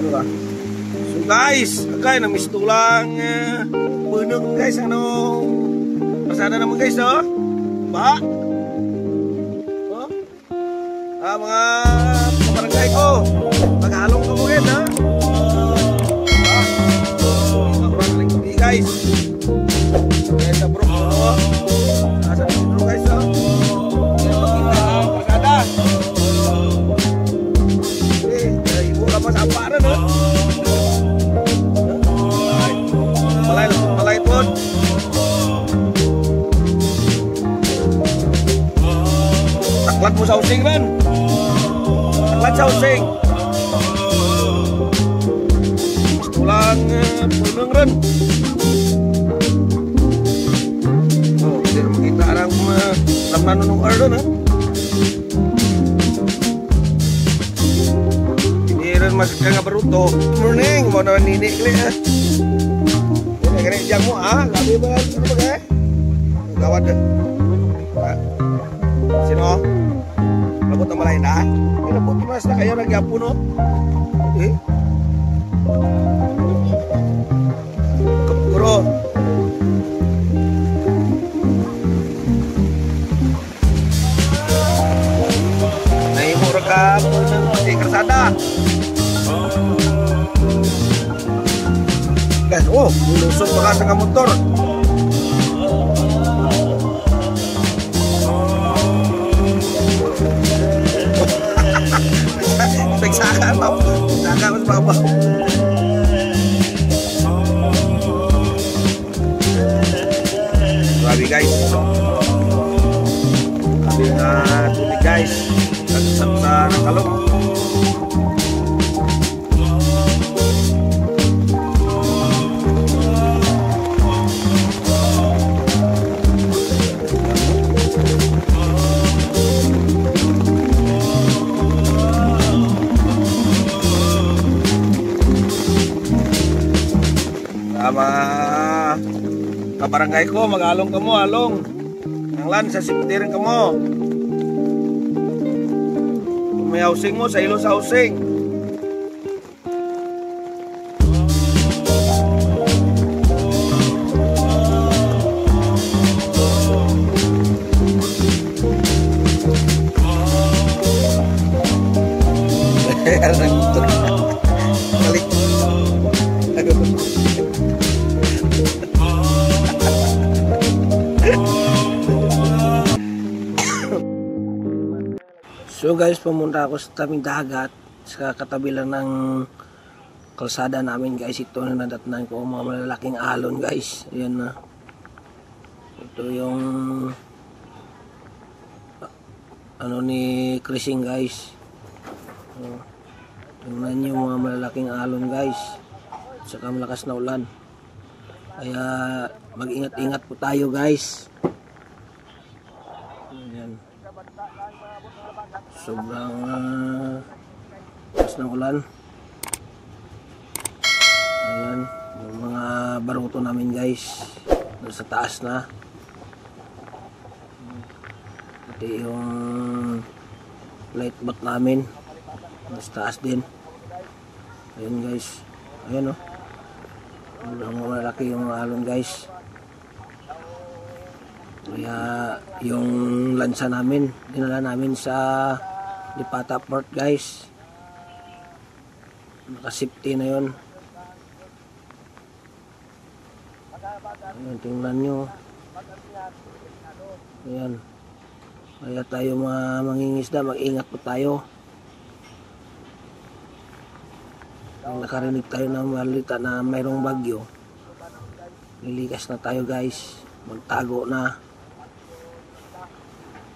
Diba? So guys, agay na mistulang punong guys, ano pasada naman guys, oh. Ba? Oh? Mga kabarangay ko, maghalong ka mo rin, ha? Maraming kami guys. Kaya sa bro, oh. Nasa dito guys, oh. Kaya makita ang pasada. Ibu ka mas aparan, ha? Malay pun. Taklat mo sa using rin. Taklat sa using. Tulang punong rin. Oh, hindi naman kita arang nanunong rin, ha? Hindi rin masakya nga baruto. Morning, mau naman ninikli, ha? Kaya jang mo, ha? Labi ba? Ano ba kaya? Gawad deh. Sino? Labot na malay na? Labot na mas na kayo nagyapo, no? Eh? Kapuro. Naimura ka po ng pati karsada. Guys, oh, lulusog pa ka sa motor. Nagsaka pa. Nagsaka pa sa babaw. Grabe guys. Grabe nga tubig guys. Nagsasap sa nakalong. Kabarangay ko, mag-along ka mo, along. Ang lan, sa siptirin ka mo. Kung may housing mo, sa ilo sa housing. Balik. So guys, pumunta ako sa tabing dagat, sa katabi lang ng kalsada namin guys. Ito na nadatnan ko mga malalaking alon guys. Ayan na. Ito yung ano ni Krising guys. Tingnan nyo mga malalaking alon guys. Saka malakas na ulan. Kaya mag-ingat-ingat po tayo guys. Ayan. Sobrang lakas ng ulan. Ayan, yung mga baruto namin guys, nasa taas na. Pati yung light bat namin, nasa taas din. Ayan guys, ayan o. Sobrang malaki yung alon guys. Kaya yung lansa namin, dinala namin sa Lipata Port guys. Naka-safety na yun. Ayan, tingnan nyo. Ayan. Kaya tayo mga mangingisda, mag-ingat po tayo. Kung nakarinig tayo ng malita na mayroong bagyo, lilikas na tayo guys. Magtago na.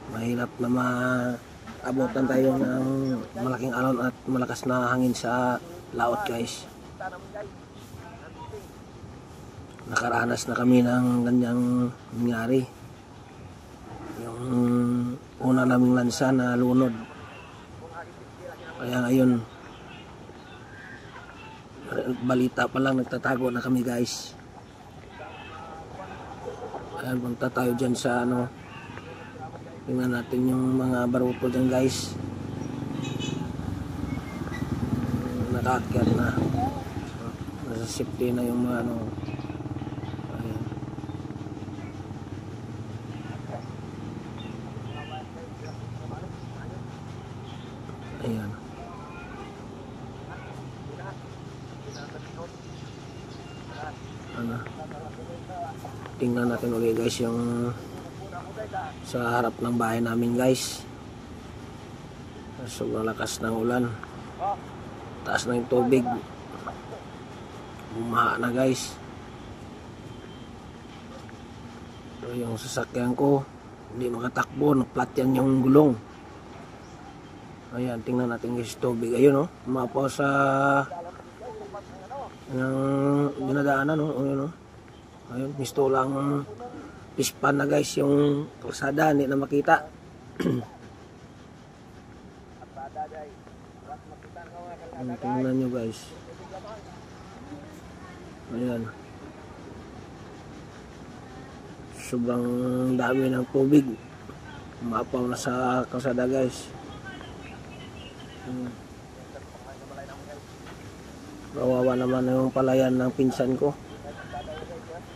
Mahirap na maabutan tayo ng malaking alon at malakas na hangin sa laot guys. Nakaranas na kami ng ganyang nangyari. Yung una naming lansa na lunod. Kaya ngayon balita pa lang, nagtatago na kami guys. Ayan, punta tayo dyan sa ano. Tingnan natin yung mga baruto dyan guys. nakaakyat na. Nasa safety na yung mga ano. Ayan. Ano? Tingnan natin ulit guys yung sa harap ng bahay namin guys. Sobrang lakas ng ulan. Taas na yung tubig. Bumaha na guys. So, yung sasakyan ko hindi makatakbo, naplat yan yung gulong. Ayan, tingnan natin guys tubig. Ayun oh, umapaw sa yung dinadaanan oh. Ayun oh. Ayun, misto lang pispan na guys yung kalsada, hindi na makita. Tingnan nyo guys. Ayan. Sobrang dami ng tubig. Umapaw na sa kalsada guys. Kawawa naman yung palayan ng pinsan ko.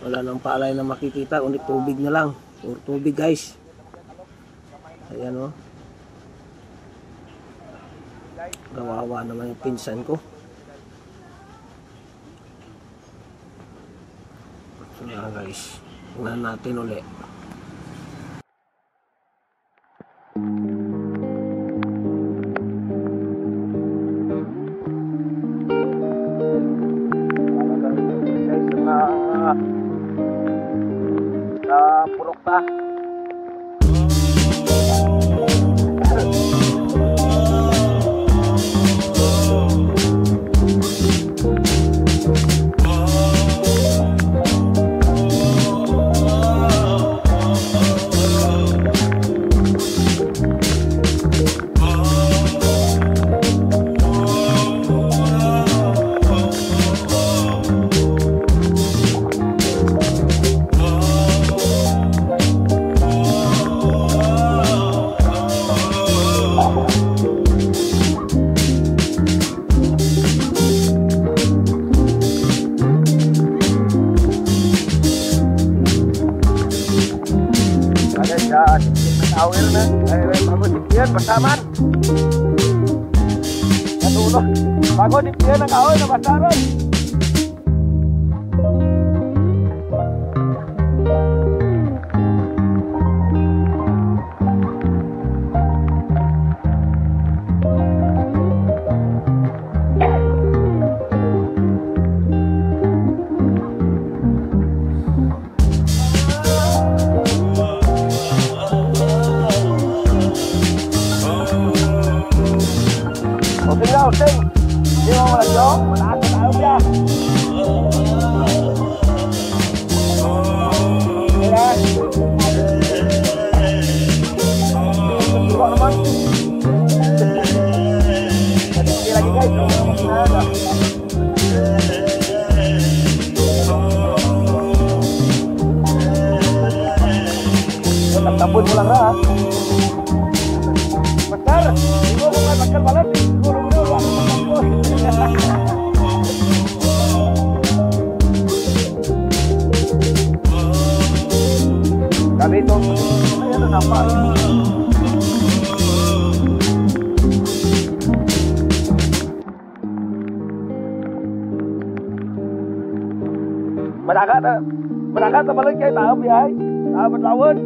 Wala nang palay na makikita, kundi tubig na lang. Puro tubig guys. Ayan o. Kawawa naman yung pinsan ko. So na guys, tingnan natin ulit. Purok pa. Awil na, bago dipian pasaman. Natulog, bago dipian ang awil na pasaman. Sing, di mo wala jo, wala ka tayo siya. Kaya, tunggu naman. Hindi lagi guys, tapon mo lang ra. Bakar, di mo kung bakar balat, kali itu ayan nampak berangkat balik kayak tahu ya tahu berlawan